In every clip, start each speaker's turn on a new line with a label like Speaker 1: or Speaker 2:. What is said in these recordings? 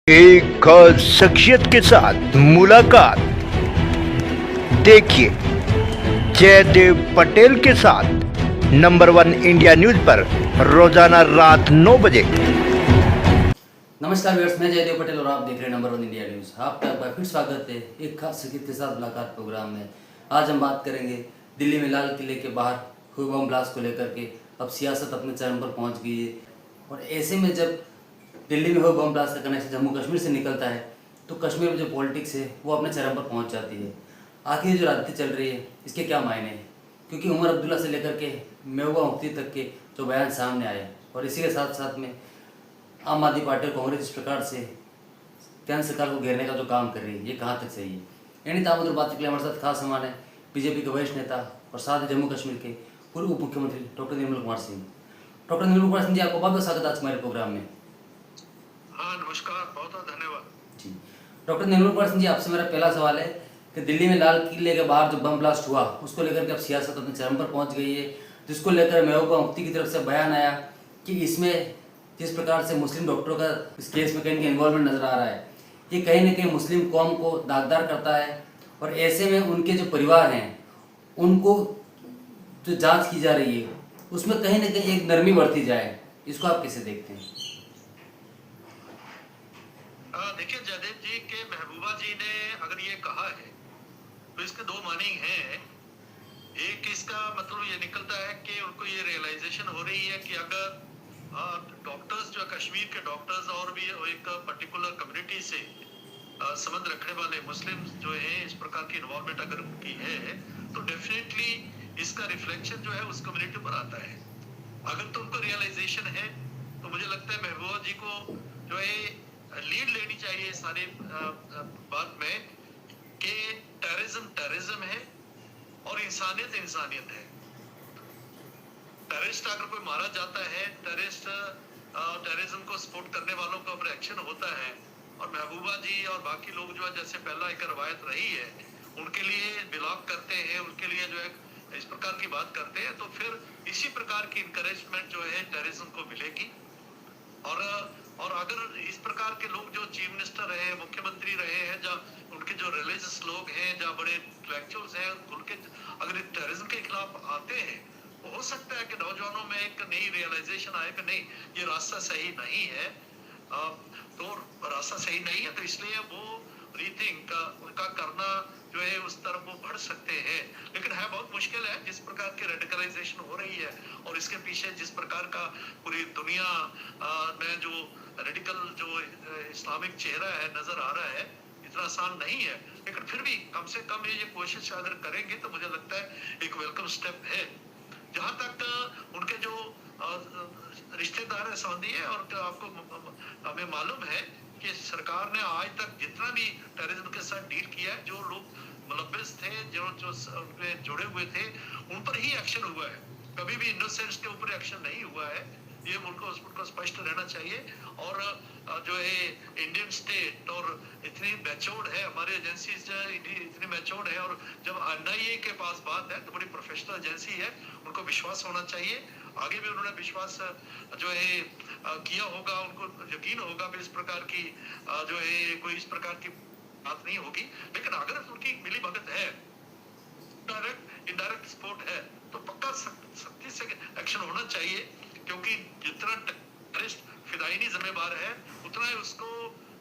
Speaker 1: एक खास शख्सियत के साथ मुलाकात। देखिए जयदेव पटेल के साथ नंबर 1 इंडिया न्यूज पर रोजाना रात 9 बजे।
Speaker 2: नमस्कार व्यूअर्स, मैं जयदेव पटेल और आप देख रहे हैं नंबर 1 इंडिया न्यूज। आपका एक बार फिर स्वागत है एक खास शख्सियत के साथ मुलाकात प्रोग्राम में। आज हम बात करेंगे दिल्ली में लाल किले के बाहर हुए बम ब्लास्ट को लेकर के। अब सियासत अपने चरम पर पहुंच गई है और ऐसे में जब दिल्ली में हुए बम ब्लास्ट का कनेक्शन जम्मू कश्मीर से निकलता है तो कश्मीर में जो पॉलिटिक्स है वो अपने चरम पर पहुंच जाती है। आखिर ये जो राजनीति चल रही है इसके क्या मायने हैं, क्योंकि उमर अब्दुल्ला से लेकर के महबूबा मुफ्ती तक के जो बयान सामने आए और इसी के साथ साथ में आम आदमी पार्टी और कांग्रेस इस प्रकार से केंद्र सरकार को घेरने का जो काम कर रही है, ये कहाँ तक सही है। यानी ताबुदर बात के लिए हमारे साथ खास मेहमान है बीजेपी के वरिष्ठ नेता और साथ ही जम्मू कश्मीर के पूर्व उप मुख्यमंत्री डॉक्टर निर्मल कुमार सिंह। डॉक्टर निर्मल कुमार सिंह जी, आपको बहुत बहुत स्वागत आज हमारे प्रोग्राम में।
Speaker 3: हाँ नमस्कार, बहुत बहुत धन्यवाद
Speaker 2: जी डॉक्टर निर्मल कुमार सिंह जी, आपसे मेरा पहला सवाल है कि दिल्ली में लाल किले के बाहर जो बम ब्लास्ट हुआ उसको लेकर के अब सियासत अपने चरम पर पहुंच गई है, जिसको लेकर महबूबा मुफ्ती की तरफ से बयान आया कि इसमें जिस प्रकार से मुस्लिम डॉक्टरों का इस केस में कहीं इन्वॉल्वमेंट नजर आ रहा है, ये कहीं ना कहीं मुस्लिम कौम को दागदार करता है और ऐसे में उनके जो परिवार हैं उनको जो जांच की जा रही है उसमें कहीं ना कहीं एक नरमी बरती जाए, इसको आप कैसे देखते हैं?
Speaker 3: देखिए जयदेव जी के महबूबा जी ने अगर ये कहा है तो इसके दो मीनिंग हैं। एक इसका मतलब ये निकलता है कि उनको ये रियलाइजेशन हो रही है कि अगर डॉक्टर्स जो कश्मीर के डॉक्टर्स और भी एक पर्टिकुलर कम्युनिटी से संबंध रखने वाले मुस्लिम जो है इस प्रकार की इन्वॉल्वमेंट अगर उनकी है तो डेफिनेटली इसका रिफ्लेक्शन जो है उस कम्युनिटी पर आता है। अगर तो उनको रियलाइजेशन है तो मुझे लगता है महबूबा जी को जो है लीड लेनी चाहिए सारी बात में कि टेररिज्म है और इंसानियत इंसानियत है। टेररिस्ट अगर कोई मारा जाता है, टेररिज्म को सपोर्ट करने वालों का ऊपर एक्शन होता है और महबूबा जी और बाकी लोग जो है जैसे पहला एक रवायत रही है उनके लिए बिलोंग करते हैं, उनके लिए जो है इस प्रकार की बात करते हैं, तो फिर इसी प्रकार की इंकरेजमेंट जो है टेररिज्म को मिलेगी। और अगर इस प्रकार के लोग जो चीफ मिनिस्टर रहे, मुख्यमंत्री रहे हैं, जहाँ उनके जो रिलीजियस लोग हैं, जहाँ बड़े इंटेलेक्चुअल्स हैं, उनके अगर टैरिज्म के खिलाफ आते हैं तो हो सकता है कि नौजवानों में एक नई रियलाइजेशन आए कि नहीं ये रास्ता सही नहीं है। तो रास्ता सही नहीं है तो इसलिए वो रीथिंक उनका करना जो है उस तरफ वो बढ़ सकते हैं। लेकिन है बहुत मुश्किल है जिस प्रकार की रेडिकलाइजेशन हो रही है और इसके पीछे जिस प्रकार का पूरी दुनिया में जो रेडिकल जो इस्लामिक चेहरा है नजर आ रहा है, इतना आसान नहीं है। लेकिन फिर भी कम से कम ये कोशिश अगर करेंगे तो मुझे लगता है एक वेलकम स्टेप है। जहां तक उनके जो रिश्तेदार है संबंधी है और आपको हमें मालूम है कि सरकार ने आज तक जितना भी टेररिज्म के साथ डील किया है, जो लोग मुलव्विस थे, जो उनमें जुड़े हुए थे, उन पर ही एक्शन हुआ है। कभी भी इनोसेंट्स के ऊपर एक्शन नहीं हुआ है। ये उनको स्पष्ट रहना चाहिए। और जो है इंडियन स्टेट और इतनी मैच्योर्ड है, हमारी एजेंसीज इतनी मैच्योर्ड है और जब एनआईए के पास बात है तो बड़ी प्रोफेशनल एजेंसी है, उनको विश्वास होना चाहिए। आगे भी उन्होंने विश्वास जो है किया होगा, उनको यकीन होगा कि इस प्रकार की जो है कोई इस प्रकार की बात नहीं होगी। लेकिन अगर उनकी मिली भगत है, डायरेक्ट इनडायरेक्ट सपोर्ट है, तो पक्का सख्ती से एक्शन होना चाहिए, क्योंकि जितना टेररिस्ट फिदायनी जिम्मेवार है उतना ही उसको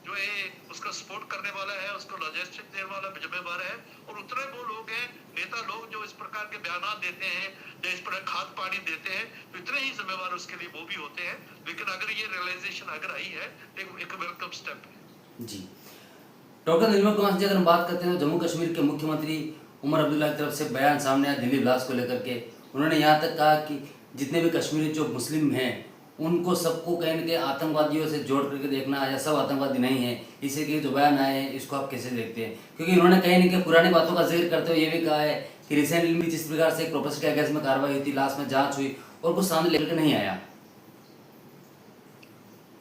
Speaker 3: जो है उसका सपोर्ट करने वाला है, उसको लॉजिस्टिक देने वाला जिम्मेवार है, और उतने वो लोग हैं नेता लोग जो इस प्रकार के बयान देते हैं या इस प्रकार खाद पानी देते हैं, तो इतने ही जिम्मेवार उसके लिए वो भी होते हैं। लेकिन अगर ये रियलाइजेशन अगर आई है तो एक वेलकम स्टेप है।
Speaker 2: जी डॉक्टर निर्मल कुमार जी, अगर हम बात करते हैं जम्मू कश्मीर के मुख्यमंत्री उमर अब्दुल्ला की तरफ से बयान सामने आया दिल्ली ब्लास्ट को लेकर के। उन्होंने यहाँ तक कहा कि जितने भी कश्मीरी जो मुस्लिम हैं उनको सबको कहीं ना कहीं आतंकवादियों से जोड़ करके देखना है, या सब आतंकवादी नहीं है। इसी के जो बयान आए हैं इसको आप कैसे देखते हैं? क्योंकि उन्होंने कहीं ना कहीं पुरानी बातों का जिक्र करते हुए ये भी कहा है कि रिसेंटली भी जिस प्रकार से एक प्रोफेसर के अगेंस्ट में कार्रवाई हुई थी, लास्ट में जांच हुई और कुछ सामने लेकर नहीं आया।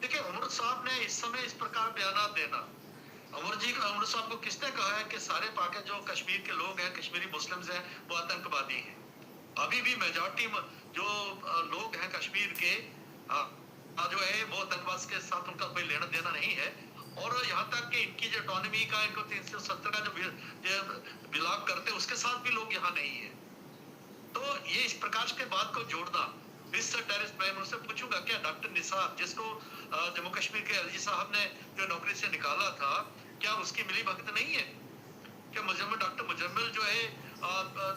Speaker 3: देखिए उमर साहब ने इस समय इस प्रकार बयान देना, उमर साहब को किसने कहा है कि सारे पाके जो कश्मीर के लोग हैं, कश्मीरी मुस्लिम्स हैं, वो आतंकवादी हैं? अभी भी मेजॉरिटी जो लोग हैं कश्मीर के जो है वो आतंकवाद के साथ उनका कोई लेना देना नहीं है। और यहाँ तक कि इनकी जो ऑटोनॉमी का इनको 370 का जो बिलॉन्ग करते हैं उसके साथ भी लोग यहाँ नहीं है। तो ये इस प्रकार के बात को जोड़ना, इस टेररिस्ट मैं उनसे पूछूंगा क्या डॉक्टर निसार जिसको जम्मू कश्मीर के एलजी साहब ने जो नौकरी से निकाला था, क्या उसकी मिली भगत नहीं है? क्या मुजम्मिल डॉक्टर मुजम्मिल जो है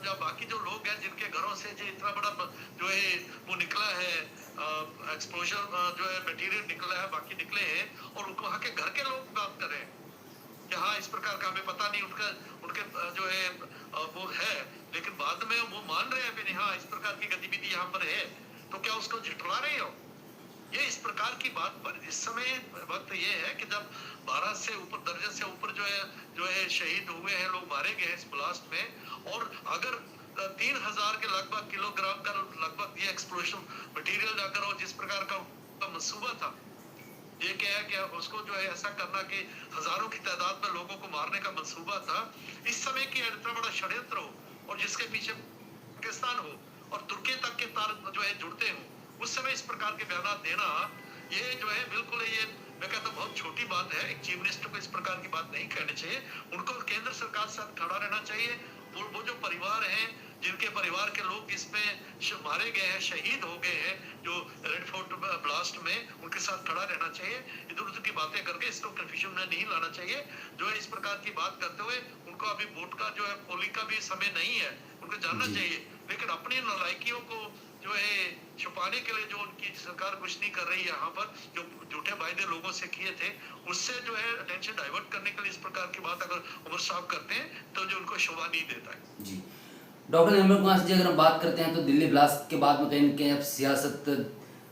Speaker 3: जो बाकी जो लोग हैं जिनके घरों से जो इतना बड़ा जो है वो निकला है एक्सप्लोजर जो है मटेरियल निकला है, बाकी निकले हैं और उनको वहाँ के घर के लोग बात कर रहे हैं कि हाँ इस प्रकार का हमें पता नहीं उनके जो है वो है, लेकिन बाद में वो मान रहे हैं कि हाँ इस प्रकार की गतिविधि यहाँ पर है, तो क्या उसको झुठला रहे हो? ये इस प्रकार की बात पर इस समय वक्त ये है कि जब 12 से ऊपर दर्जन से ऊपर जो है शहीद हुए हैं, लोग मारे गए इस ब्लास्ट में, और अगर 3000 के लगभग किलोग्राम का लगभग ये एक्सप्लोसिव मटेरियल अगर हो जिस प्रकार का मंसूबा था, ये क्या है कि उसको जो है ऐसा करना कि हजारों की तादाद में लोगों को मारने का मंसूबा था, इस समय की इतना बड़ा षड्यंत्र हो और जिसके पीछे पाकिस्तान हो और तुर्की तक के तार जो है जुड़ते हो, उस समय इस प्रकार के बयान देना ये जो है बिल्कुल ये मैं कहता हूँ बहुत छोटी बात है। एक चीफ मिनिस्टर को इस प्रकार की बात नहीं कहनी चाहिए, उनको केंद्र सरकार के साथ खड़ा रहना चाहिए। वो जो परिवार हैं जिनके परिवार के लोग इसमें मारे गए हैं, शहीद हो गए हैं जो रेड फोर्ट ब्लास्ट में, उनके साथ खड़ा रहना चाहिए। इधर उधर की बातें करके इसको कंफ्यूजन में नहीं लाना चाहिए। जो है इस प्रकार की बात करते हुए उनको अभी वोट का जो है पोलिंग का भी समय नहीं है, उनको जानना चाहिए, लेकिन अपनी नालायकियों को जो है छुपाने के लिए जो उनकी सरकार कुछ नहीं कर रही है, यहाँ पर जो झूठे वायदे लोगों से किए थे उससे जो है अटेंशन डाइवर्ट करने के लिए इस प्रकार की बात अगर उमर साहब करते हैं तो जो उनको शोभा नहीं देता है।
Speaker 2: जी डॉक्टर निर्मल कुमार जी, अगर हम बात करते हैं तो दिल्ली ब्लास्ट के बाद में कहीं न कहीं अब सियासत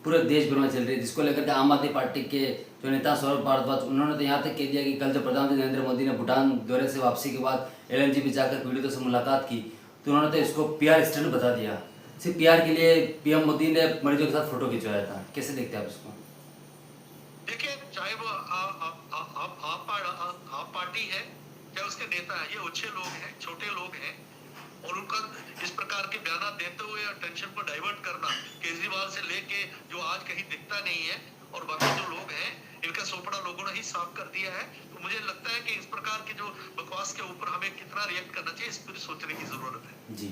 Speaker 2: पूरे देश भर में चल रही है, जिसको लेकर के आम आदमी पार्टी के जो नेता सौरभ भारद्वाज उन्होंने तो यहाँ तक कह दिया कि कल जब प्रधानमंत्री नरेंद्र मोदी ने भूटान दौरे से वापसी के बाद LNG में जाकर पीड़ितों से मुलाकात की तो उन्होंने तो इसको PR स्टंट बता दिया। सिर्फ PR के लिए PM मोदी ने मरीजों के साथ फोटो खिंचवाया था, कैसे देखते हैं आप इसको?
Speaker 3: देखिए चाहे वो आप पार्टी है चाहे उसके नेता है, ये अच्छे लोग हैं, छोटे लोग हैं, और उनका इस प्रकार के बयान देते हुए टेंशन को डाइवर्ट करना, केजरीवाल से लेके जो आज कहीं दिखता नहीं है और बाकी जो लोग हैं इनका सोपड़ा लोगों ने ही साफ कर दिया है। तो मुझे लगता है कि इस प्रकार की जो बकवास के ऊपर हमें कितना रिएक्ट करना चाहिए इस पर सोचने की जरूरत है।
Speaker 2: जी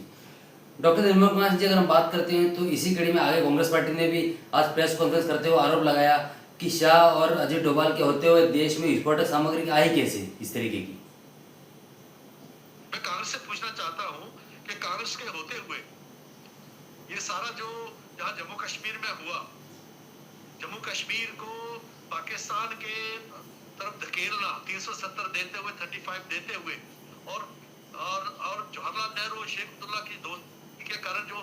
Speaker 2: डॉक्टर निर्मल कुमार जी, अगर हम बात करते हैं तो इसी कड़ी में आगे कांग्रेस पार्टी ने भी आज प्रेस कॉन्फ्रेंस करते हुए आरोप लगाया कि शाह और अजय डोभाल के होते हुए देश में विस्फोटक सामग्री आई कैसे इस तरीके की?
Speaker 3: मैं कांग्रेस से पूछना चाहता हूँ कि कांग्रेस के होते हुए ये सारा जो जहाँ जम्मू कश्मीर में हुआ, जम्मू कश्मीर को पाकिस्तान के तरफ धकेलना, 370 देते हुए 35 देते हुए और जवाहरलाल नेहरू और शेख अब्दुल्ला की दोस्ती के कारण जो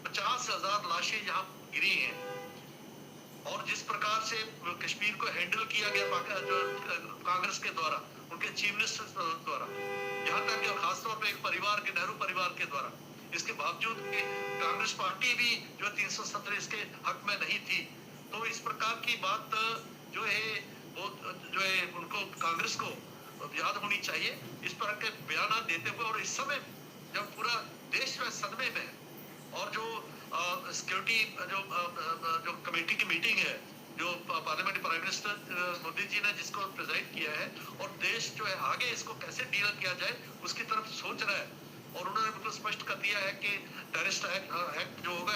Speaker 3: 50,000 लाशें यहाँ गिरी हैं और जिस प्रकार से कश्मीर को हैंडल किया गया कांग्रेस के द्वारा, उनके चीफ मिनिस्टर द्वारा, यहाँ तक कि खासतौर पर एक परिवार के नेहरू परिवार के द्वारा, इसके बावजूद कांग्रेस पार्टी भी जो 370 इसके हक में नहीं थी। तो इस प्रकार की बात जो है वो जो है उनको कांग्रेस को याद होनी चाहिए इस पर के बयान देते हुए। और इस समय जब पूरा देश में सदमे में और जो सिक्योरिटी जो कमेटी की मीटिंग है जो parliamentary prime minister Modi ji ने जिसको प्रेजाइड किया है और देश जो है आगे इसको कैसे डील किया जाए उसकी तरफ सोच रहा है, और उन्होंने बिल्कुल स्पष्ट कर दिया है कि टेररिस्ट एक्ट जो होगा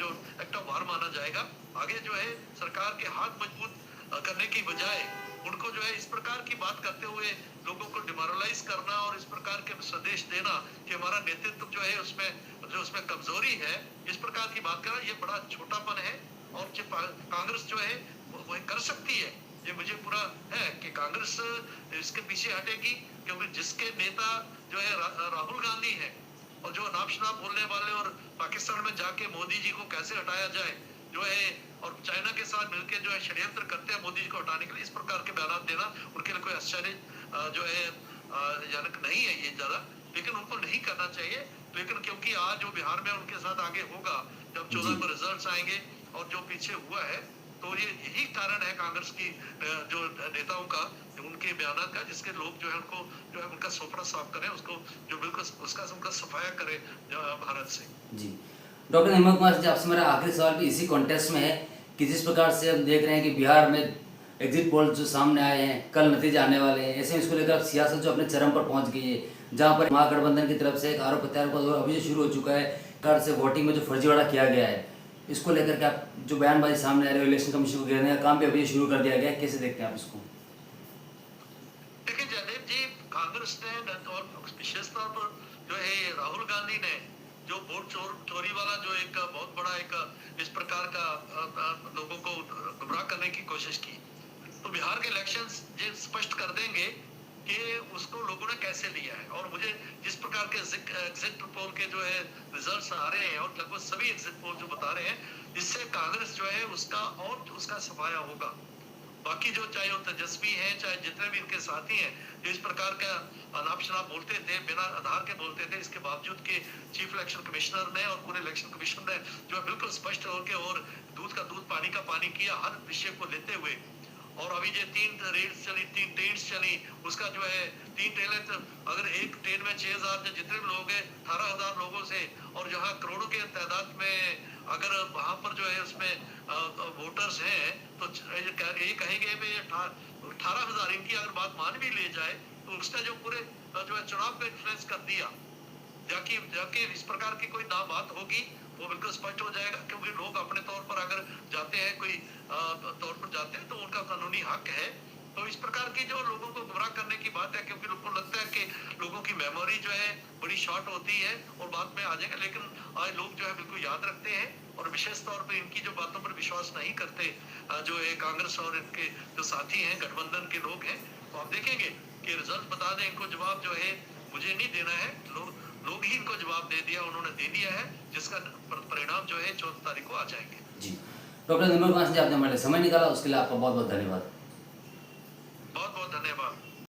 Speaker 3: जो एक्ट ऑफ वार माना जाएगा। आगे जो है सरकार के हाथ मजबूत करने की बजाय उनको जो है इस प्रकार की बात करते हुए लोगों को डिमोरलाइज करना और इस प्रकार के संदेश देना कि हमारा नेतृत्व जो है उसमें कमजोरी है, इस प्रकार की बात करना ये बड़ा छोटापन है। और कांग्रेस जो है वो कर सकती है, ये मुझे पूरा है कि कांग्रेस इसके पीछे हटेगी, क्योंकि जिसके नेता जो है राहुल गांधी है और जो नाप शनाप बोलने वाले और पाकिस्तान में जाके मोदी जी को कैसे हटाया जाए जो है और चाइना के साथ मिलकर जो है षड्यंत्र करते हैं मोदी जी को हटाने के लिए, इस प्रकार के बयान देना उनके लिए कोई आश्चर्य जो है जनक नहीं है ये ज्यादा, लेकिन उनको नहीं करना चाहिए। लेकिन क्योंकि आज जो बिहार में उनके साथ आगे होगा जब 14 को रिजल्ट्स आएंगे और जो पीछे हुआ है, तो ये यही कारण है कांग्रेस की जो नेताओं का उनके बयान का, जिसके लोग जो है उनको जो है उनका सोपड़ा साफ करें, उसको जो बिल्कुल उसका उनका सफाया करें भारत से।
Speaker 2: जी डॉक्टर निर्मल कुमार जी, आपसे मेरा आखिरी सवाल भी इसी कॉन्टेक्स्ट में है कि जिस प्रकार से हम देख रहे हैं कि बिहार में एग्जिट पोल जो सामने आए हैं, कल नतीजे आने वाले हैं, ऐसे में इसको लेकर अब सियासत जो अपने चरम पर पहुंच गई है, जहां पर महागठबंधन की तरफ से एक आरोप प्रत्यारोप का दौर अभी जो शुरू हो चुका है, कार्ड से वोटिंग में जो फर्जीवाड़ा किया गया है, इसको लेकर के आप जो बयानबाजी सामने आ रही है, इलेक्शन कमीशन को घेरने का काम भी अभी शुरू कर दिया गया है, कैसे देखते हैं आप इसको?
Speaker 3: देखिए जयदेव जी, कांग्रेस ने और विशेष तौर पर जो है राहुल गांधी ने जो वोट चोरी वाला जो एक बहुत बड़ा एक इस प्रकार का लोगों को गुमराह करने की कोशिश की, तो बिहार के इलेक्शंस ये स्पष्ट कर देंगे कि उसको लोगों ने कैसे लिया है। और मुझे जिस प्रकार के एग्जिट पोल के जो है रिजल्ट्स आ रहे हैं और लगभग सभी एग्जिट पोल जो बता रहे हैं, इससे कांग्रेस जो है उसका सफाया होगा। बाकी जो चाहे वो तेजस्वी हैं, चाहे जितने भी इनके साथी हैं, जो इस प्रकार का अनाप शनाप बोलते थे, बिना आधार के बोलते थे, इसके बावजूद के चीफ इलेक्शन कमिश्नर ने और पूरे इलेक्शन कमीशन ने जो है बिल्कुल स्पष्ट होकर और दूध का दूध पानी का पानी किया हर विषय को लेते हुए। और अभी जो 3 ट्रेन्स चली, उसका जो है 3 ट्रेनें, तो अगर एक ट्रेन में 6000 जितने भी लोग हैं, 18,000 लोगों से, और जहाँ करोड़ों के तादाद में अगर वहां पर जो है उसमें वोटर्स हैं, तो ये कहेंगे भाई 18,000 इनकी अगर बात मान भी ले जाए, तो उसका जो पूरे जो है चुनाव को इन्फ्लुएंस कर दिया। जाके इस प्रकार की कोई ना बात होगी, वो बिल्कुल स्पष्ट हो जाएगा। क्योंकि लोग अपने तौर पर अगर जाते हैं, कोई तौर पर जाते हैं, तो उनका कानूनी हक है। तो इस प्रकार की जो लोगों को गुमराह करने की बात है, क्योंकि लोगों को लगता है कि लोगों की मेमोरी जो है बड़ी शॉर्ट होती है और बाद में आ जाएगा, लेकिन आज लोग जो है बिल्कुल याद रखते हैं और विशेष तौर पर इनकी जो बातों पर विश्वास नहीं करते, जो है कांग्रेस और इनके जो साथी हैं, गठबंधन के लोग हैं। तो आप देखेंगे कि रिजल्ट बता दें, इनको जवाब जो है मुझे नहीं देना है, लोग ही इनको जवाब दे दिया, उन्होंने दे दिया है, जिसका परिणाम जो है 14 तारीख को आ जाएंगे।
Speaker 2: जी, डॉक्टर निर्मल कांत जी, आपने हमारे लिए समय निकाला, उसके लिए आपका बहुत बहुत धन्यवाद।
Speaker 3: बहुत बहुत धन्यवाद।